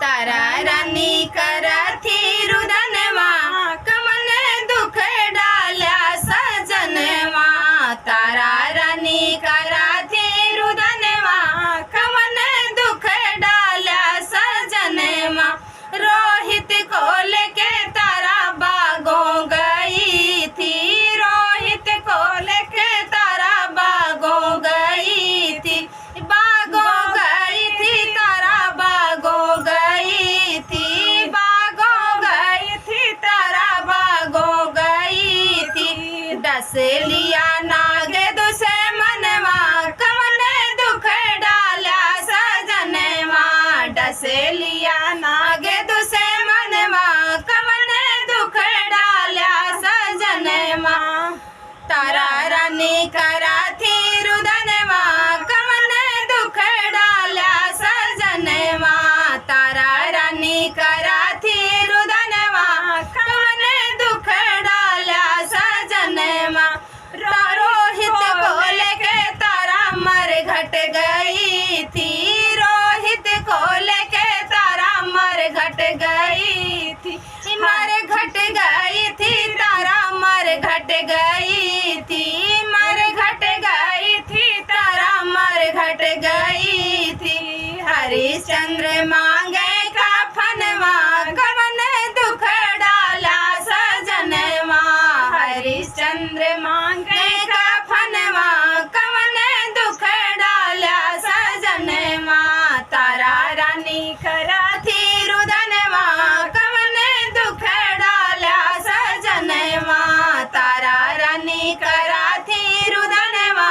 तारा रानी करथी रुदनवा कवन दुख डाल्या सजनवा। तारा रानी करथी रुदनवा कवन दुख डाल्या सजनवा। रोहित को लेके तारा बागों गई थी, रोहित को लेके तारा बागों गई थी, बागों गई थी तारा बागों गई थी, बागों गई थी तारा बागों गई थी। डस लिया नाग दुश्मनवा कवन दुख डाला सजनवा। डस लिया नाग दुश्मनवा कवन दुख डाला सजनवा। तारा रानी करथी रुदनवा कवन दुख डाला सजनवा। तारा रानी करथी रुदनवा कवन दुख डाला सजनवा। रोहित को लेके तारा मरघट गई थी, रोहित को लेके तारा मरघट गई थी, मरघट गई थी तारा मरघट गई थी, मरघट गई थी तारा मरघट गई थी। हरिश्चंद्र मांगे कफनवा कवन दुख डाला सजनवा। हरिश्चंद्र मांगे कफनवा कवन दुख डाला सजनवा। तारा रानी करथी रुदनवा कवन दुख डाला सजनवा। तारा रानी करथी रुदनवा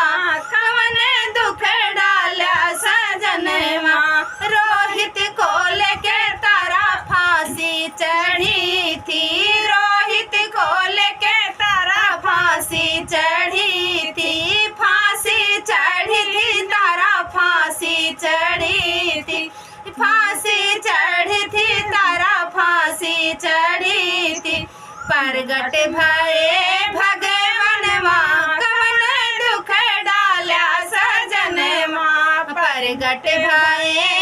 कवन दुख डाला सजनवा। रोहित को लेके तारा फांसी चढ़ी थी, रोहित को लेके तारा फांसी चढ़ी थी, फांसी चढ़ी थी तारा फांसी चढ़ी थी, फांसी चढ़ी थी तारा फांसी चढ़ी थी। प्रगट भये भगवानवा कवन दुख डाला सजनवा। प्रगट भये